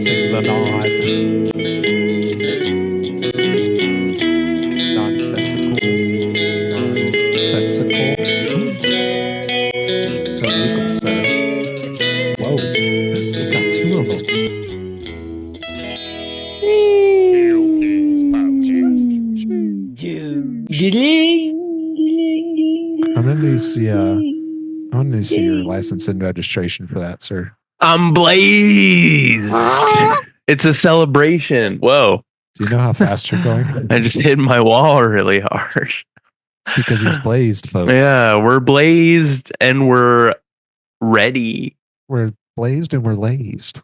passing the nonsensical, nonsensical. It's illegal, sir. Whoa, he's got two of them. I'm gonna see your license and registration for that, sir. I'm blazed. It's a celebration. Whoa. Do you know how fast you're going? I just hit my wall really hard. It's because he's blazed, folks. Yeah, we're blazed and we're ready. We're blazed and we're lazed.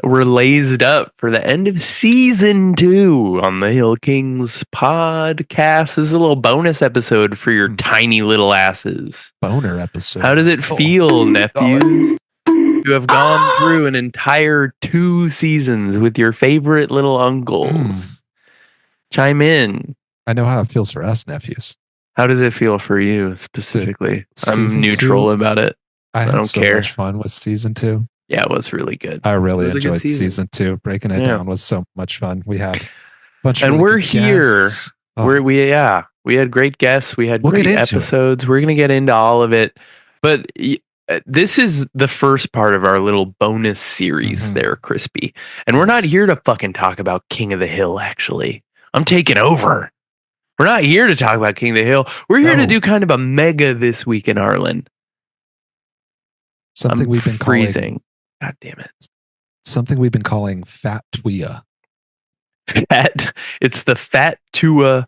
We're lazed up for the end of season 2 on the Hill Kings podcast. This is a little bonus episode for your tiny little asses. Boner episode. How does it feel, nephews? You have gone through an entire 2 seasons with your favorite little uncles. Chime in. I know how it feels for us, nephews. How does it feel for you specifically? I'm Season neutral 2, about it. I don't had so care. much fun with season 2. Yeah, it was really good. I really enjoyed season 2. Breaking it down was so much fun. We had a bunch of we're here. Guests. We had great guests. We had great episodes. We're gonna get into all of it, but this is the first part of our little bonus series there, Crispy. And we're not here to fucking talk about King of the Hill, actually. I'm taking over. We're not here to talk about King of the Hill. We're here to do kind of a mega this week in Arlen. Something we've been freezing. God damn it. Something we've been calling Fat Tuia. It's the Fat Tua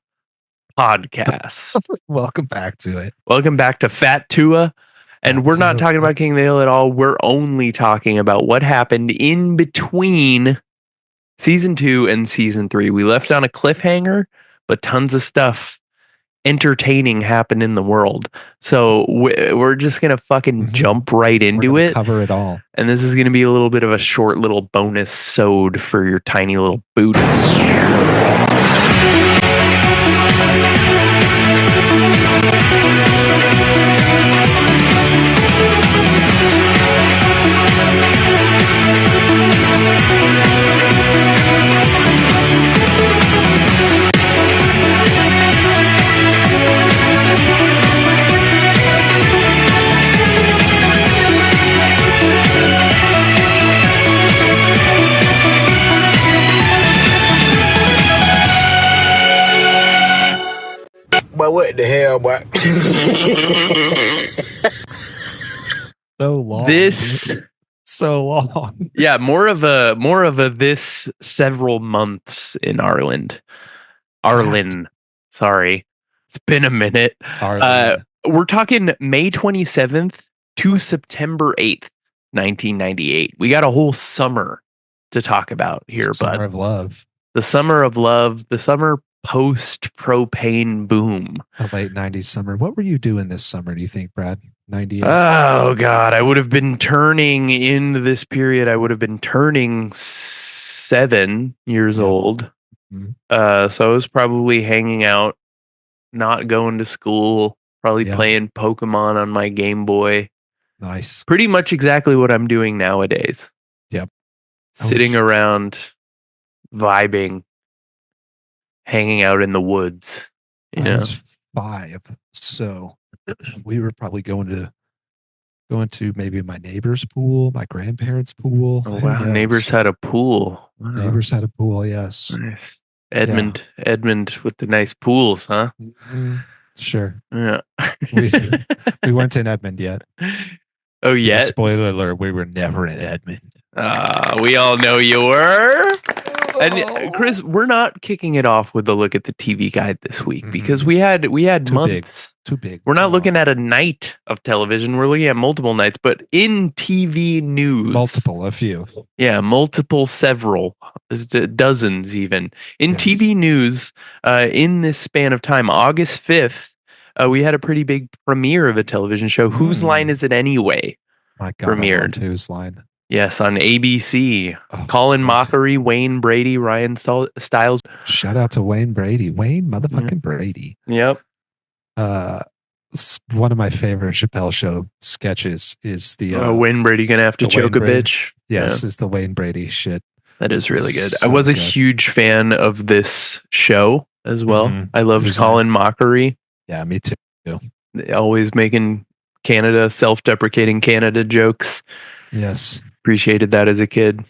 podcast. Welcome back to it. Welcome back to Fat Tua. And we're not talking about King of the Hill at all. We're only talking about what happened in between season 2 and season 3. We left on a cliffhanger, but tons of stuff entertaining happened in the world. So we're just going to fucking jump right into it. Cover it all. And this is going to be a little bit of a short little bonus sode for your tiny little boots. But what the hell, boy? So long. So long. Yeah, more of a this several months in Arlen. Sorry. It's been a minute. We're talking May 27th to September 8th, 1998. We got a whole summer to talk about here, Summer of love. The summer of love, the summer post-propane boom. A late 90s summer. What were you doing this summer, do you think, Brad? 98? Oh, God. I would have been turning 7 years old. So I was probably hanging out, not going to school, probably playing Pokemon on my Game Boy. Nice. Pretty much exactly what I'm doing nowadays. Yep. Sitting around, vibing, hanging out in the woods. I was 5, so we were probably going to maybe my neighbor's pool, my grandparents' pool. Oh wow, neighbors had a pool. Wow. Neighbors had a pool, yes. Nice. Edmund with the nice pools, huh? Sure. Yeah. we weren't in Edmond yet. Oh, yeah. Spoiler alert: we were never in Edmond. We all know you were. And Chris, we're not kicking it off with a look at the TV guide this week because we had too months. Too big. We're not looking at a night of television. We're looking at multiple nights, but in TV news, a few. Yeah, multiple, several, dozens even in TV news. In this span of time, August 5th, we had a pretty big premiere of a television show. Whose Line Is It Anyway? My God, premiered. Whose Line? Yes, on ABC. Colin Mockery, Wayne Brady, Ryan Stiles. Shout out to Wayne Brady. Wayne motherfucking Brady. Yep. One of my favorite Chappelle Show sketches is the Wayne Brady gonna have to choke a bitch. Yes, is the Wayne Brady shit. That is really good. I So was a good. huge fan of this show as well. Mhm. I loved Who's Colin Mockery. Yeah, me too. Always making Canada, self-deprecating Canada jokes. Yes. Appreciated that as a kid.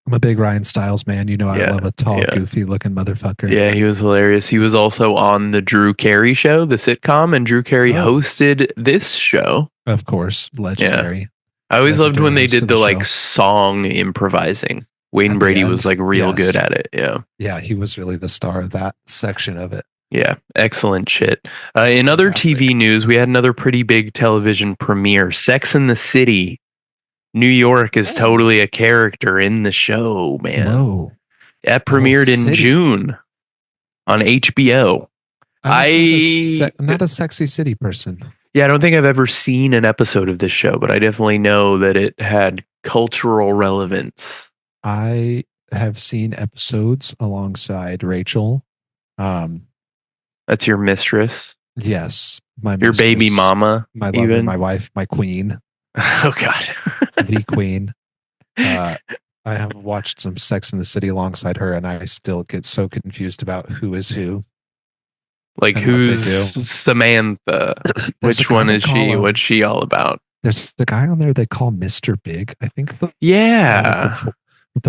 I'm a big Ryan Stiles man. You know, I Yeah, love a tall, yeah. goofy looking motherfucker. Yeah, he was hilarious. He was also on the Drew Carey show, the sitcom, and Drew Carey Oh. hosted this show. Of course, legendary. I always loved when they host did of the the like show. song improvising. Wayne At the Brady was end, like real good yes. at it. Yeah. Yeah, he was really the star of that section of it. Yeah, excellent shit. In other Fantastic. TV news, we had another pretty big television premiere. Sex in the City. New York is totally a character in the show, man. Whoa. That premiered in city. June on HBO. I'm not a sexy city person. Yeah, I don't think I've ever seen an episode of this show, but I definitely know that it had cultural relevance. I have seen episodes alongside Rachel. That's your mistress? Yes. My your mistress, baby mama? My lover, even? my wife, my queen. Oh, God. The queen. I have watched some Sex in the City alongside her, and I still get so confused about who is who. Like, who's Samantha? Which one is she? What's she all about? There's the guy on there they call Mr. Big. I think the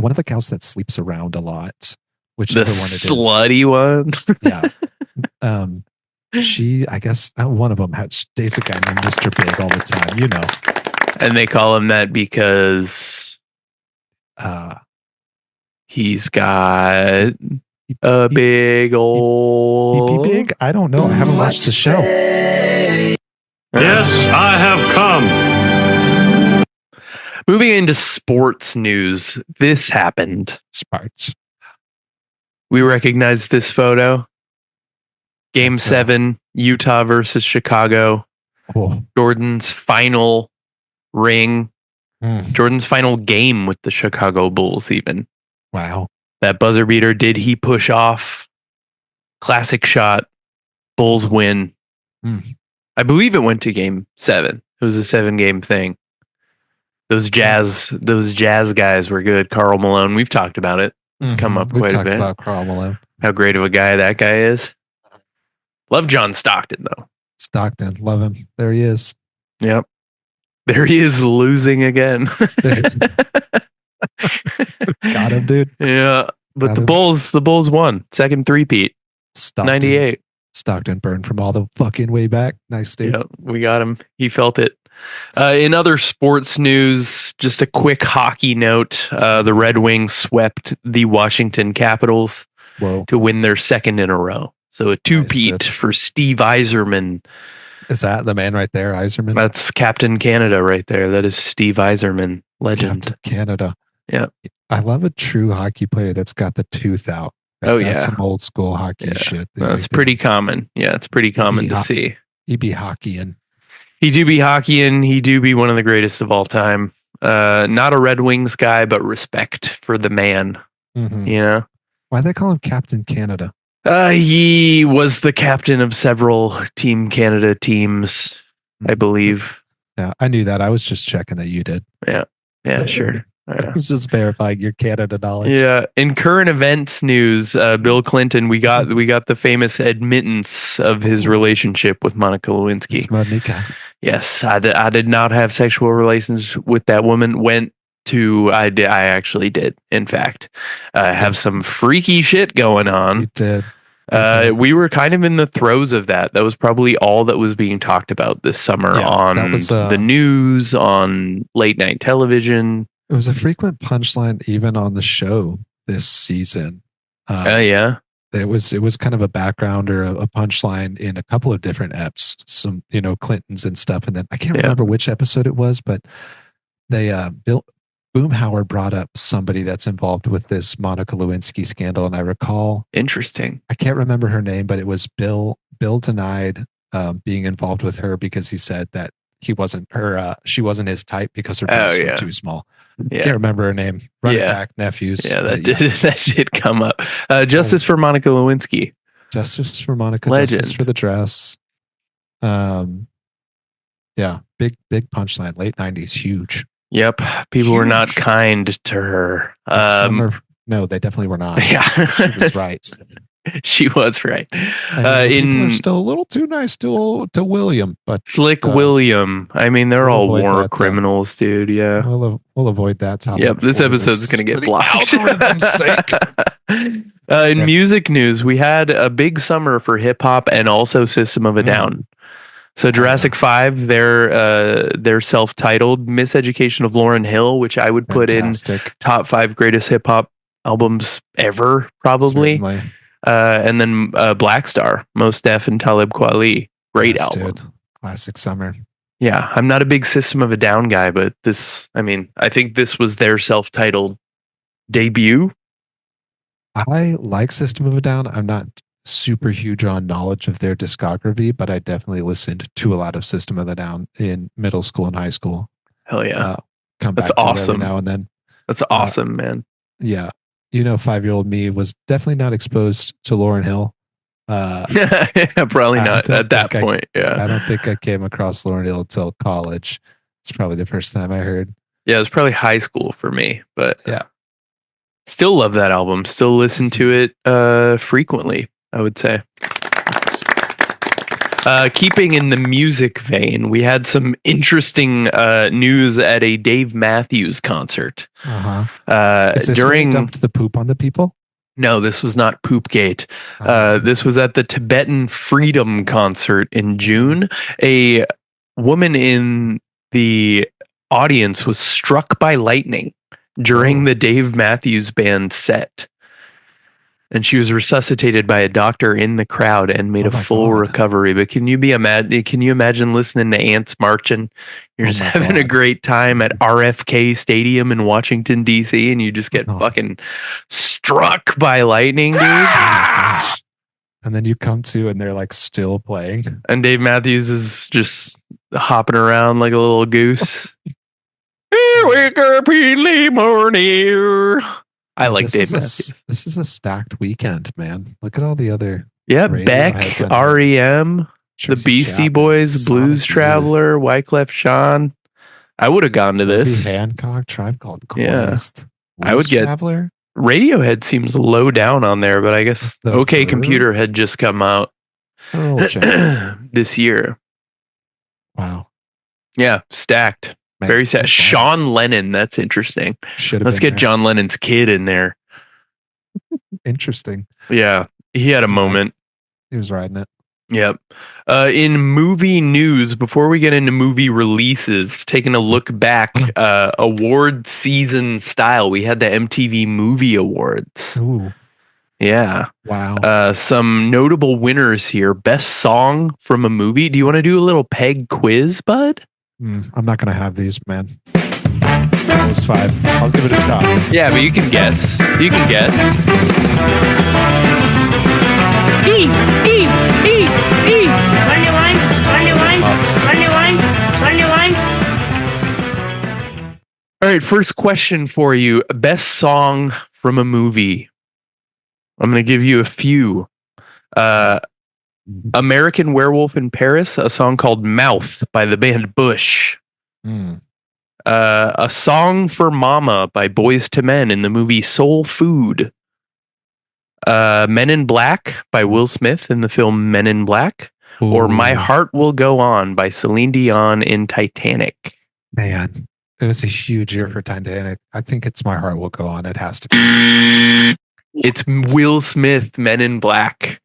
one of the gals that sleeps around a lot. Whichever one it is. The slutty one? Yeah. She, I guess, one of them dates a guy named Mr. Big all the time, you know. And they call him that because he's got a big old big. I don't know. I haven't watched the show. Yes, I have come. Moving into sports news, this happened. Sports. We recognize this photo. Game 7, Utah versus Chicago. Oh. Jordan's final ring. Jordan's final game with the Chicago Bulls, even. Wow. That buzzer beater, did he push off? Classic shot. Bulls win. I believe it went to game 7. It was a 7-game thing. Those jazz guys were good. Karl Malone, we've talked about it. It's come up quite a bit. We've talked about Karl Malone. How great of a guy that guy is. Love John Stockton, though. Stockton, love him. There he is. Yep. There he is losing again. Got him, dude. Yeah. But the Bulls won. Second three-peat. 98. Stockton burned from all the fucking way back. Nice, dude. Yeah, we got him. He felt it. In other sports news, just a quick hockey note. The Red Wings swept the Washington Capitals to win their second in a row. So a two-peat for Steve Yzerman. Is that the man right there, Yzerman? That's Captain Canada right there. That is Steve Yzerman, legend. Captain Canada. Yeah. I love a true hockey player that's got the tooth out. That's some old school hockey shit. That's pretty common. Yeah, it's pretty common to see. He be hockeying. He do be hockeying. He do be one of the greatest of all time. Not a Red Wings guy, but respect for the man. Mm-hmm. You know? Why they call him Captain Canada? He was the captain of several Team Canada teams, I believe. Yeah, I knew that. I was just checking that you did. Yeah, sure. I was just verifying your Canada knowledge. Yeah. In current events news, Bill Clinton, we got the famous admittance of his relationship with Monica Lewinsky. It's Monica. Yes, I did not have sexual relations with that woman. I actually did. In fact, have some freaky shit going on. You did. We were kind of in the throes of that. That was probably all that was being talked about this summer on the news, on late night television. It was a frequent punchline even on the show this season. Yeah. It was kind of a background or a punchline in a couple of different eps, some, Clintons and stuff. And then I can't remember which episode it was, but they, Boomhauer brought up somebody that's involved with this Monica Lewinsky scandal. And I recall, interesting. I can't remember her name, but it was Bill denied being involved with her because he said that she wasn't his type because her breasts were too small. Yeah. Can't remember her name. Run it back, nephews. Yeah, that did come up. Justice for Monica Lewinsky. Justice for Monica. Legend. Justice for the dress. Yeah, big punchline. Late 90s, huge. Yep, people were not kind to her. No, they definitely were not. Yeah. She was right. She was right. People are still a little too nice to William, but Slick William. I mean, they're all war criminals, dude. Yeah, we'll avoid that topic. Yep, this episode is going to get blocked. For the algorithm's sake. In music news, we had a big summer for hip hop and also System of a Down. So Jurassic 5, their self-titled Miseducation of Lauryn Hill, which I would put in top 5 greatest hip hop albums ever, probably. Certainly. And then Black Star, Mos Def and Talib Kweli. Great album. Dude. Classic summer. Yeah, I'm not a big System of a Down guy, but I think this was their self-titled debut. I like System of a Down. I'm not super huge on knowledge of their discography, but I definitely listened to a lot of System of a Down in middle school and high school. Hell yeah. Come back to awesome. Every now and then. That's awesome, man. Yeah. 5-year-old me was definitely not exposed to Lauryn Hill. Probably not at that point. I don't think I came across Lauryn Hill until college. It's probably the first time I heard. Yeah, it was probably high school for me, but yeah. Still love that album. Still listen to it frequently, I would say. Keeping in the music vein, we had some interesting news at a Dave Matthews concert. Is this when he dumped the poop on the people? No, this was not Poopgate. This was at the Tibetan Freedom concert in June. A woman in the audience was struck by lightning during the Dave Matthews Band set. And she was resuscitated by a doctor in the crowd and made a full recovery. But can you imagine listening to ants marching? You're just having a great time at RFK Stadium in Washington, D.C. and you just get fucking struck by lightning, dude. And then you come to and they're like still playing. And Dave Matthews is just hopping around like a little goose. Wake up in the morning. I like Dave Matthews. This is a stacked weekend, man. Look at all the other. Yeah, Beck, REM, the Beastie Boys, Blues Traveler, Wyclef Jean. I would have gone to this. Hancock, Tribe Called Quest. Yeah. I would get Traveler. Radiohead seems low down on there, but I guess OK Computer had just come out this year. Wow. Yeah, stacked. Man, very sad. Sean Lennon. That's interesting. Let's get John Lennon's kid in there. Interesting. Yeah. He had a moment. He was riding it. Yep. In movie news, before we get into movie releases, taking a look back, award season style, we had the MTV Movie Awards. Ooh. Yeah. Wow. Some notable winners here. Best song from a movie. Do you want to do a little peg quiz, bud? I'm not going to have these, man. That was 5. I'll give it a shot. Yeah, but you can guess. You can guess. E. 21. All right, first question for you. Best song from a movie. I'm going to give you a few. American Werewolf in Paris, a song called Mouth by the band Bush. A Song for Mama by Boyz II Men in the movie Soul Food. Men in Black by Will Smith in the film Men in Black. Ooh. Or My Heart Will Go On by Celine Dion in Titanic. Man, it was a huge year for Titanic. I think it's My Heart Will Go On. It has to be. It's Will Smith, Men in Black.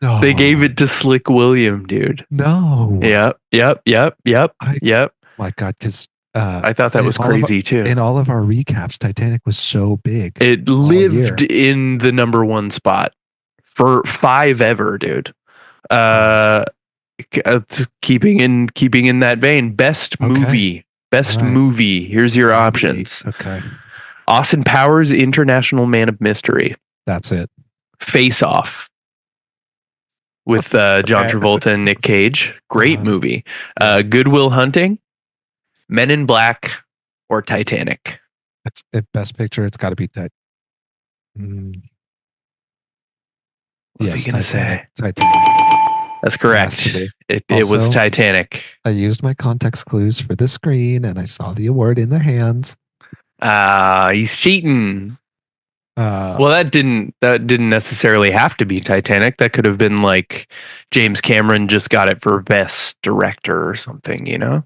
Oh. They gave it to Slick William, dude. No. Yep. My God, because I thought that was crazy too. In all of our recaps, Titanic was so big. It lived in the number 1 spot for 5 ever, dude. Keeping in that vein, best movie. Here's your options. Okay. Austin Powers, International Man of Mystery. That's it. Face Off. With John Travolta and Nick Cage. Great movie. Good Will Hunting, Men in Black, or Titanic. It's Best Picture. It's got to be Titanic. What's he going to say? Titanic. That's correct. It was Titanic. I used my context clues for the screen and I saw the award in the hands. He's cheating. Well, that didn't necessarily have to be Titanic. That could have been like James Cameron just got it for best director or something, you know?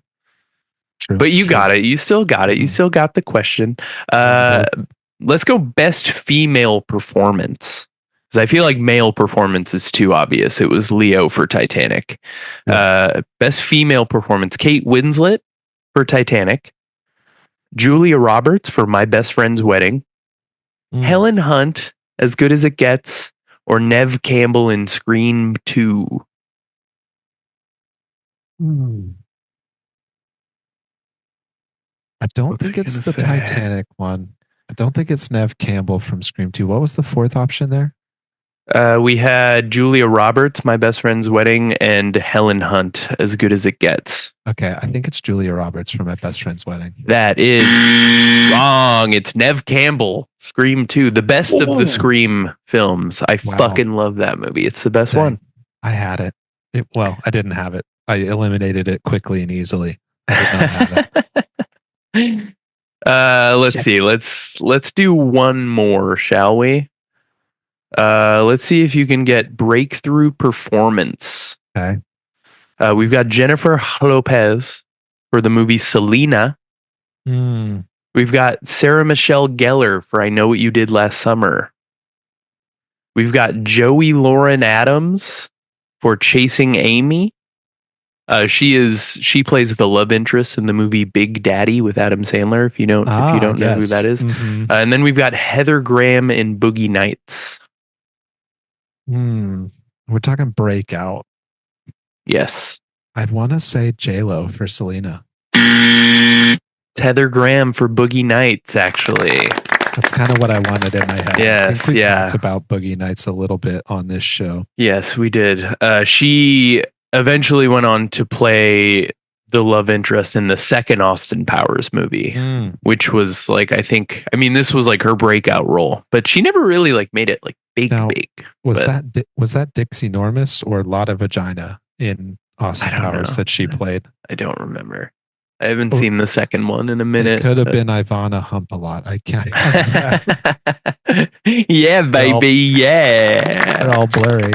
True, but you true. got it. You still got it. You still got the question. Let's go best female performance. Because I feel like male performance is too obvious. It was Leo for Titanic. Yeah. Best female performance, Kate Winslet for Titanic. Julia Roberts for My Best Friend's Wedding. Helen Hunt, As Good as It Gets, or Neve Campbell in Scream 2. I don't think it's the Titanic one. I don't think it's Neve Campbell from Scream 2. What was the fourth option there? We had Julia Roberts, My Best Friend's Wedding, and Helen Hunt, As Good as It Gets. Okay, I think it's Julia Roberts from My Best Friend's Wedding. That is wrong. It's Neve Campbell, Scream 2, the best of the Scream films. I fucking love that movie. It's the best one. I had it. Well, I didn't have it. I eliminated it quickly and easily. I did not have it. Let's see. Let's do one more, shall we? Let's see if you can get breakthrough performance. Okay. We've got Jennifer Lopez for the movie Selena. We've got Sarah Michelle Gellar for I Know What You Did Last Summer. We've got Joey Lauren Adams for Chasing Amy. She plays the love interest in the movie Big Daddy with Adam Sandler. If you don't know who that is, and then we've got Heather Graham in Boogie Nights. We're talking breakout. Yes, I'd want to say J-Lo for Selena. It's Heather Graham for Boogie Nights. Actually, that's kind of what I wanted in my head. Yes, I think we talked about Boogie Nights a little bit on this show. Yes, we did. She eventually went on to play the love interest in the second Austin Powers movie, which was like, this was like her breakout role, but she never really like made it like big. Was that Dixie Normus or Lotta Vagina in Austin Powers that she played? I don't remember. I haven't seen the second one in a minute. It could have been Ivana Hump-a-Lot. I can't. Yeah, baby. They're all blurry.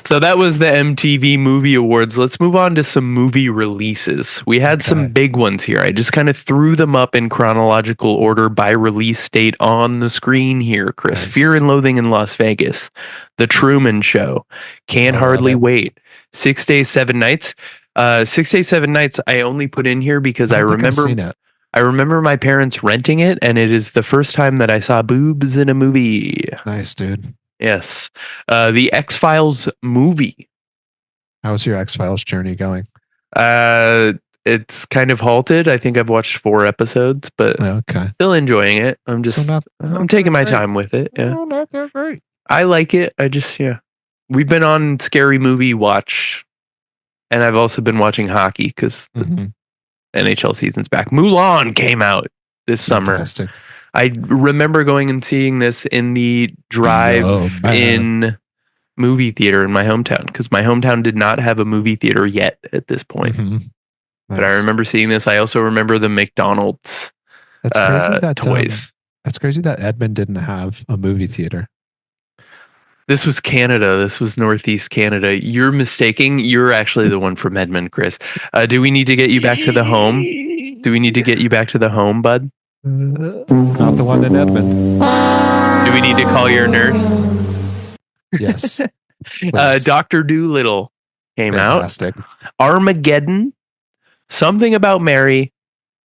So that was the MTV Movie Awards. Let's move on to some movie releases. We had some big ones here. I just kind of threw them up in chronological order by release date on the screen here, Chris. Nice. Fear and Loathing in Las Vegas, The Truman Show, Can't Hardly Wait, 6 Days, 7 Nights. 6 Days, 7 Nights I only put in here because I remember my parents renting it, and it is the first time that I saw boobs in a movie. Nice, dude. Yes. The X-Files movie. How's your X-Files journey going? It's kind of halted. I think I've watched 4 episodes, but still enjoying it. I'm taking my time with it. Yeah. Not that great. I like it. We've been on Scary Movie Watch, and I've also been watching hockey because the NHL season's back. Mulan came out this summer. I remember going and seeing this in the drive-in movie theater in my hometown, because my hometown did not have a movie theater yet at this point. Nice. But I remember seeing this. I also remember the McDonald's toys. That's crazy that Edmond didn't have a movie theater. This was Canada. This was Northeast Canada. You're mistaking. You're actually the one from Edmond, Chris. Do we need to get you back to the home? Do we need to get you back to the home, bud? Not the one in Edmond. Do we need to call your nurse? Yes. Dr. Dolittle came out. Armageddon, Something About Mary,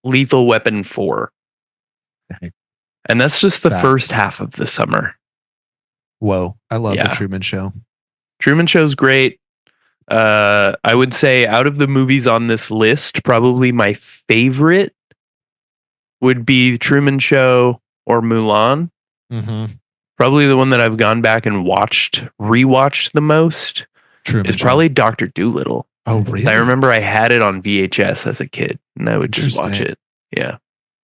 Lethal Weapon 4. And that's just the first half of the summer. Whoa. I love The Truman Show. Truman Show's great. I would say out of the movies on this list, probably my favorite would be Truman Show or Mulan. Probably the one that I've gone back and rewatched the most is probably Dr. Dolittle. Oh, really? I remember I had it on VHS as a kid, and I would just watch it. Yeah.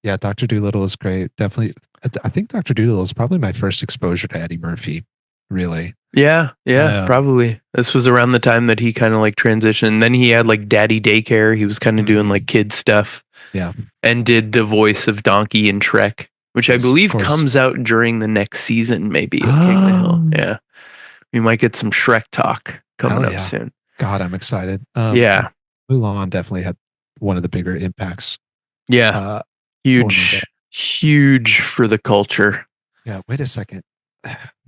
Yeah, Dr. Dolittle is great. Definitely. I think Dr. Dolittle is probably my first exposure to Eddie Murphy, really. Yeah, probably. This was around the time that he kind of like transitioned. Then he had like Daddy Daycare. He was kind of doing like kid stuff. Yeah. And did the voice of Donkey in Shrek. which I believe comes out during the next season, maybe, of King of the Hill. Yeah. We might get some Shrek talk coming up soon. God, I'm excited. Yeah. Mulan definitely had one of the bigger impacts. Yeah. Huge for the culture. Yeah. Wait a second.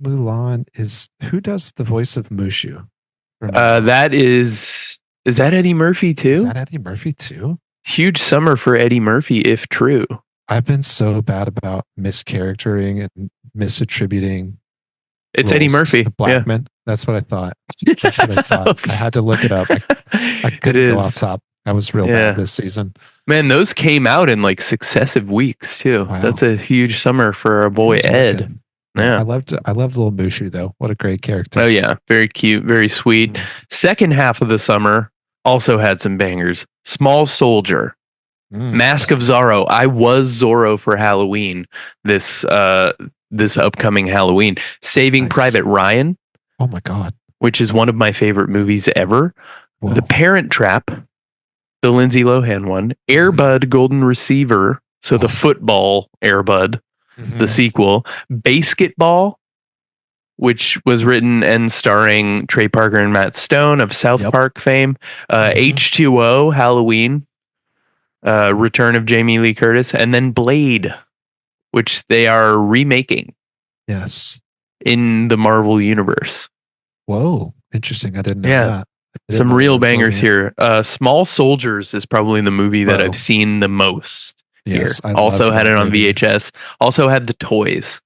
Mulan who does the voice of Mushu? That is that Eddie Murphy too? Is that Eddie Murphy too? Huge summer for Eddie Murphy, if true. I've been so bad about mischaractering and misattributing. It's Eddie Murphy. Blackman. Yeah. That's what I thought. That's what I thought. I had to look it up. I couldn't go off top. I was real bad this season. Man, those came out in like successive weeks too. Wow. That's a huge summer for our boy Ed. Yeah. I loved little Mushu though. What a great character. Oh yeah. Very cute, very sweet. Second half of the summer also had some bangers. Small Soldier. Mask of Zorro. I was Zorro for Halloween this upcoming Halloween. Saving Private Ryan. Oh my God. Which is one of my favorite movies ever. Whoa. The Parent Trap, the Lindsay Lohan one. Air Bud Golden Receiver. So the football Air Bud, the sequel. Basketball, which was written and starring Trey Parker and Matt Stone of South Park fame. H2O, Halloween. Return of Jamie Lee Curtis. And then Blade, which they are remaking. Yes. In the Marvel universe. Whoa. Interesting. I didn't know that. Some real bangers here. Small Soldiers is probably the movie that I've seen the most. Yes. Here. Also had it on VHS. Also had the toys.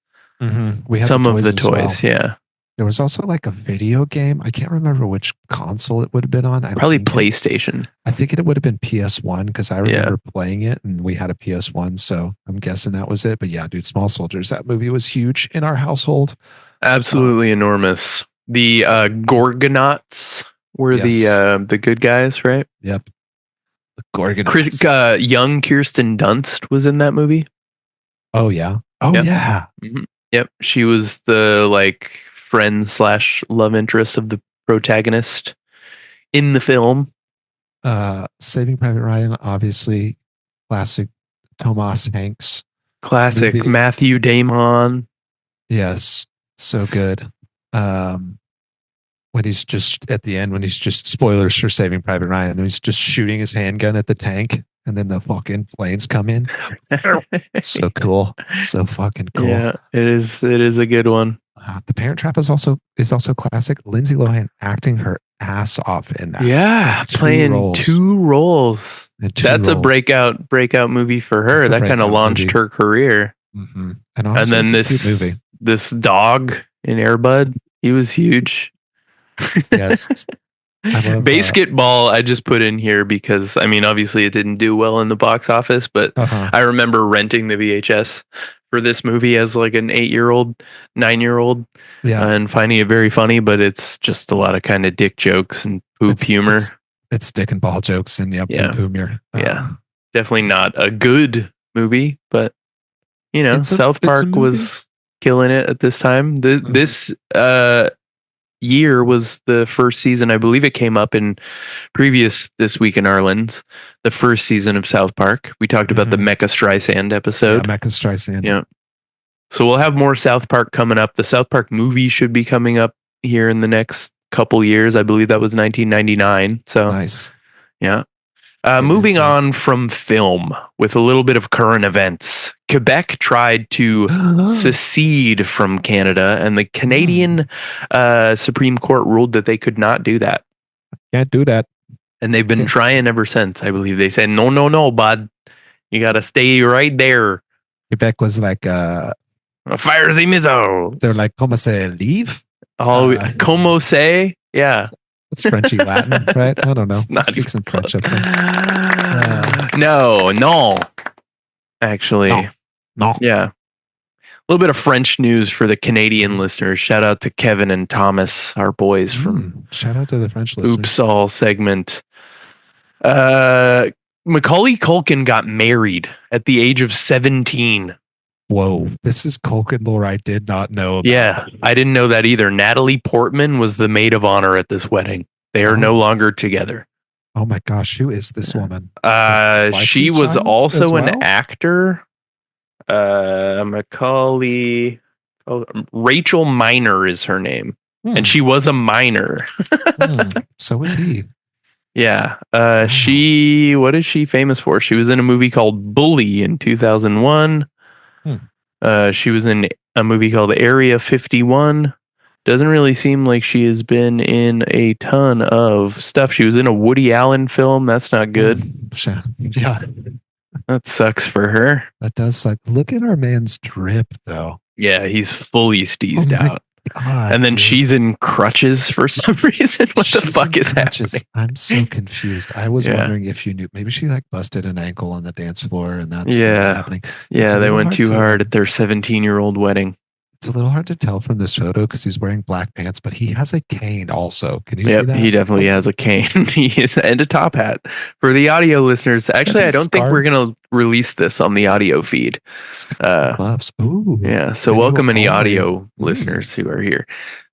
We had some of the toys. Yeah. There was also like a video game. I can't remember which console it would have been on. Probably PlayStation. I think it would have been PS1 because I remember playing it and we had a PS1. So I'm guessing that was it. But yeah, dude, Small Soldiers. That movie was huge in our household. Absolutely enormous. The Gorgonauts were the good guys, right? Yep. The Gorgonauts. Young Kirsten Dunst was in that movie. Oh yeah. Oh yeah. Mm-hmm. Yep. She was the like friend / love interest of the protagonist in the film. Saving Private Ryan, obviously classic. Thomas Hanks. Classic movie. Matthew Damon. Yes. So good. When he's just at the end, when he's just spoilers for Saving Private Ryan, and he's just shooting his handgun at the tank, and then the fucking planes come in. So cool, so fucking cool. Yeah, it is. It is a good one. The Parent Trap is also classic. Lindsay Lohan acting her ass off in that. Yeah, playing two roles. That's a breakout movie for her. That kind of launched her career. Mm-hmm. And then this dog in Air Bud, he was huge. Yes. Basketball I just put in here because I mean obviously it didn't do well in the box office, but I remember renting the VHS for this movie as like an 8-year-old, 9-year-old, and finding it very funny, but it's just a lot of kind of dick jokes and poop humor. It's dick and ball jokes and poop humor. Definitely not a good movie, but you know, South Park was killing it at this time. This year was the first season. I believe it came up in previous This Week in Arlen's, the first season of South Park. We talked about the Mecha Streisand episode. Yeah, Mecha Streisand. Yeah. So we'll have more South Park coming up. The South Park movie should be coming up here in the next couple years. I believe that was 1999. So nice. Yeah. Moving on from film with a little bit of current events. Quebec tried to secede from Canada, and the Canadian Supreme Court ruled that they could not do that. Can't do that. And they've been trying ever since, I believe. They said, no, bud. You got to stay right there. Quebec was like... Fire the miso. They're like, como se leave? Oh, como se? Yeah. It's Frenchy Latin, right? I don't know. Not speak some French up there. No. Actually. No. Yeah. A little bit of French news for the Canadian listeners. Shout out to Kevin and Thomas, our boys from shout out to the French listeners. Oops All segment. Macaulay Culkin got married at the age of 17. Whoa, this is Culkin lore I did not know about. Yeah, I didn't know that either. Natalie Portman was the maid of honor at this wedding. They are no longer together. Oh my gosh, who is this woman? She was also an actor. Macaulay. Oh, Rachel Miner is her name, and she was a minor. So was he. Yeah. Wow. What is she famous for? She was in a movie called Bully in 2001. She was in a movie called Area 51. Doesn't really seem like she has been in a ton of stuff. She was in a Woody Allen film. That's not good. Yeah. That sucks for her. That does suck. Look at our man's drip, though. Yeah, he's fully steezed out. God, and then she's in crutches for some reason. What the fuck is happening? I'm so confused. I was wondering if you knew. Maybe she like busted an ankle on the dance floor, and that's what's happening. Yeah, they went too hard at their 17-year-old wedding. It's a little hard to tell from this photo because he's wearing black pants, but he has a cane also. Can you see that? He definitely has a cane. And a top hat. For the audio listeners, actually, I don't think we're going to release this on the audio feed. Gloves. Ooh. Yeah, so welcome any audio listeners who are here.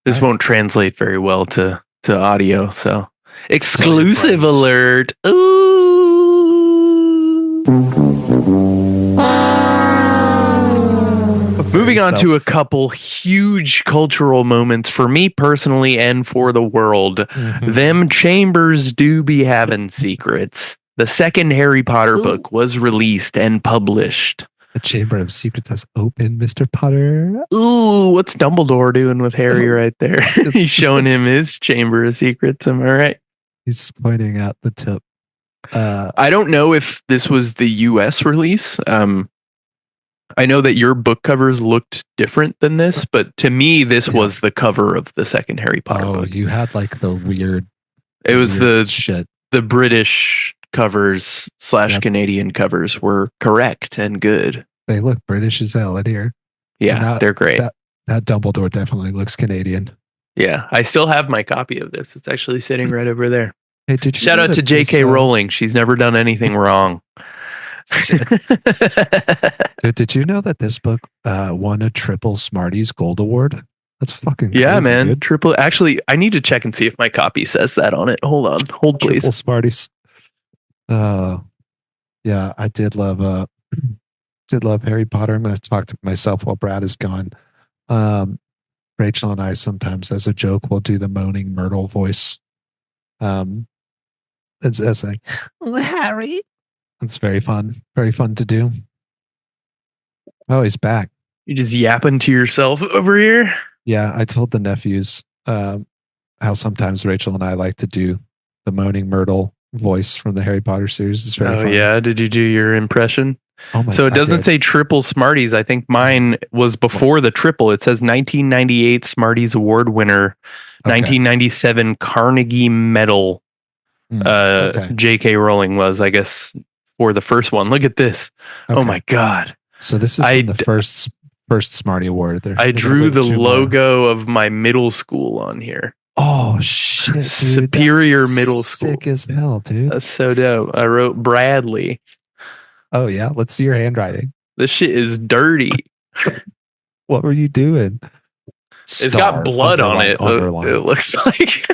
This won't translate very well to audio, so exclusive alert. Moving on to a couple huge cultural moments for me personally and for the world. Them chambers do be having secrets. The second Harry Potter book was released and published. The Chamber of Secrets has opened, Mr. Potter. Ooh, what's Dumbledore doing with Harry right there? He's showing him his Chamber of Secrets. Am I right? He's pointing at the tip. I don't know if this was the US release. I know that your book covers looked different than this, but to me, this was the cover of the second Harry Potter book. You had like the weird. It was the shit. The British covers / Canadian covers were correct and good. They look British as hell in here. Yeah, they're great. That Dumbledore definitely looks Canadian. Yeah, I still have my copy of this. It's actually sitting right over there. Hey, did you shout out to J.K. Rowling? She's never done anything wrong. Dude, did you know that this book won a triple Smarties Gold Award? That's fucking crazy, yeah, man. Dude. Triple. Actually, I need to check and see if my copy says that on it. Hold on. Hold, please. Triple Smarties. Yeah, I did love Harry Potter. I'm going to talk to myself while Brad is gone. Rachel and I sometimes, as a joke, will do the moaning Myrtle voice. It's like, Harry. It's very fun to do. Oh, he's back. You just yapping to yourself over here? Yeah, I told the nephews how sometimes Rachel and I like to do the moaning Myrtle voice from the Harry Potter series. It's very fun. Yeah, did you do your impression? Oh my! So it doesn't say triple Smarties. I think mine was before the triple. It says 1998 Smarties Award winner, 1997 Carnegie Medal. J.K. Rowling was, I guess, for the first one. Look at this. Okay. Oh my God. So this is from the first Smartie Award. I drew the logo of my middle school on here. Oh shit! Dude, Superior Middle School. Sick as hell, dude. That's so dope. I wrote Bradley. Oh yeah, let's see your handwriting. This shit is dirty. What were you doing? It's got blood on it. It looks like.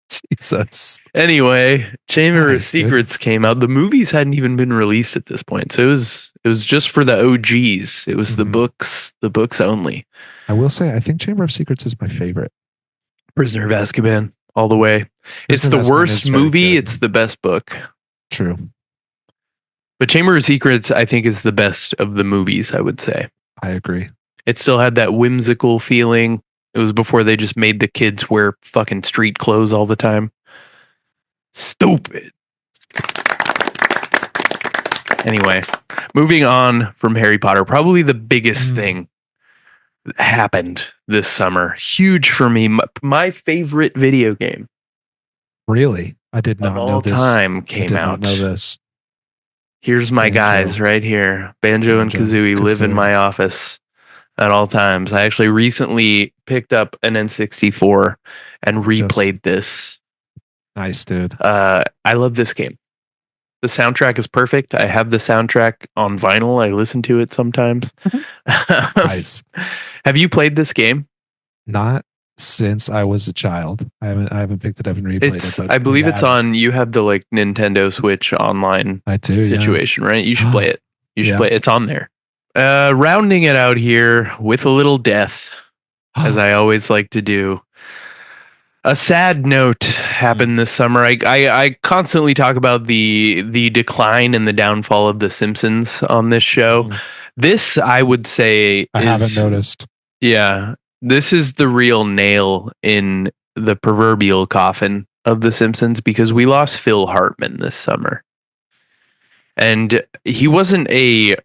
Jesus. Anyway, Chamber of Secrets came out. The movies hadn't even been released at this point, so it was just for the OGs. It was the books only. I will say, I think Chamber of Secrets is my favorite. Prisoner of Azkaban, all the way. It's the worst movie. It's the best book. True. But Chamber of Secrets, I think, is the best of the movies, I would say. I agree. It still had that whimsical feeling. It was before they just made the kids wear fucking street clothes all the time. Stupid. Anyway, moving on from Harry Potter, probably the biggest thing that happened this summer. Huge for me. My favorite video game. Really? I did not know this. Time came out. I did not know this. Here's my guys right here. Banjo and Kazooie live in my office at all times. I actually recently picked up an N64 and replayed this. Nice, dude. I love this game. The soundtrack is perfect. I have the soundtrack on vinyl. I listen to it sometimes. Nice. Have you played this game? Not since I was a child. I haven't picked it up and replayed it. But I believe it's on. You have the like Nintendo Switch online situation, right? You should play it. You should play it. It's on there. Rounding it out here with a little death, as I always like to do. A sad note happened this summer. I constantly talk about the decline and the downfall of The Simpsons on this show. This, I would say, I haven't noticed. Yeah, this is the real nail in the proverbial coffin of The Simpsons, because we lost Phil Hartman this summer. And he wasn't a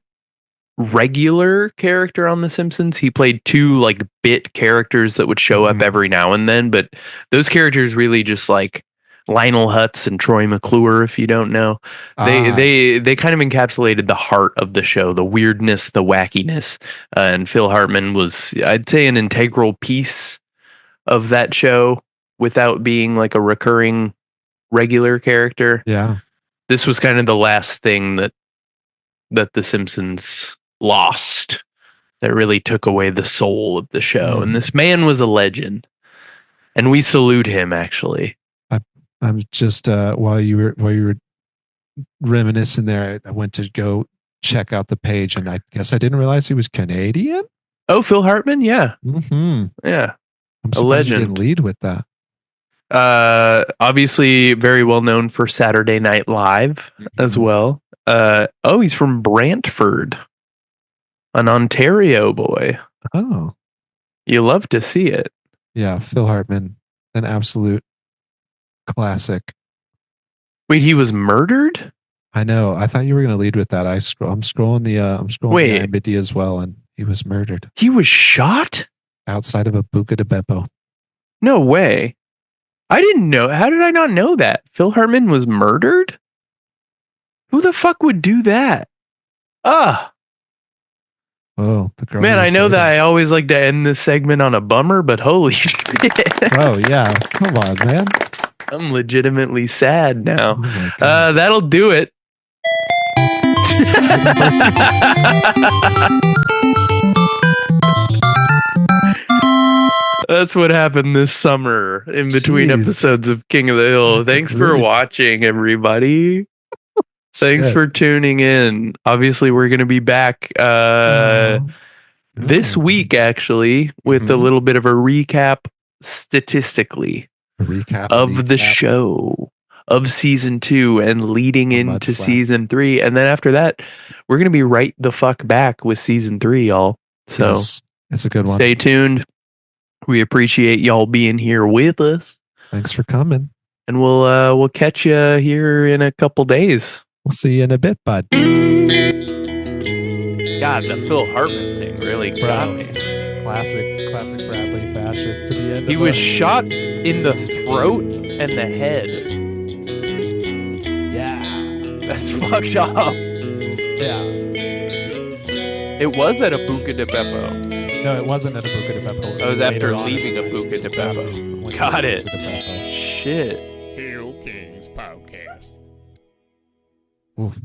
regular character on The Simpsons. He played two like bit characters that would show up every now and then, but those characters really just like Lionel Hutz and Troy McClure, if you don't know. They kind of encapsulated the heart of the show, the weirdness, the wackiness. And Phil Hartman was, I'd say, an integral piece of that show without being like a recurring regular character. Yeah. This was kind of the last thing that The Simpsons lost that really took away the soul of the show. And this man was a legend, and we salute him. Actually, I'm just while you were reminiscing there, I went to go check out the page, and I guess I didn't realize he was Canadian. Oh, Phil Hartman, yeah, yeah, I'm surprised you didn't lead with that. Obviously very well known for Saturday Night Live as well. He's from Brantford, an Ontario boy. Oh, you love to see it. Yeah, Phil Hartman, an absolute classic. Wait, he was murdered? I know. I thought you were going to lead with that. I'm scrolling the IMDb as well, and he was murdered. He was shot outside of a Buca de Beppo. No way. I didn't know. How did I not know that? Phil Hartman was murdered? Who the fuck would do that? Oh, the girl. Man, I know that I always like to end this segment on a bummer, but holy shit. Oh, yeah. Come on, man. I'm legitimately sad now. Oh that'll do it. That's what happened this summer in between episodes of King of the Hill. Thanks for watching, everybody. Thanks for tuning in. Obviously, we're going to be back this week, actually, with a little bit of a recap statistically of the show of season 2 and leading into season 3. And then after that, we're going to be right the fuck back with season 3, y'all. So it's a good one. Stay tuned. We appreciate y'all being here with us. Thanks for coming. And we'll catch you here in a couple days. We'll see you in a bit, bud. God, the Phil Hartman thing really got me. Classic Bradley fashion to the end. He was shot in the throat and the head. Yeah. That's fucked up. Yeah. It was at a Buca de Beppo. No, it wasn't at a Buca de Beppo. It was after leaving a Buca de Beppo. Got it. Shit. Hill Kings Podcast. Oof.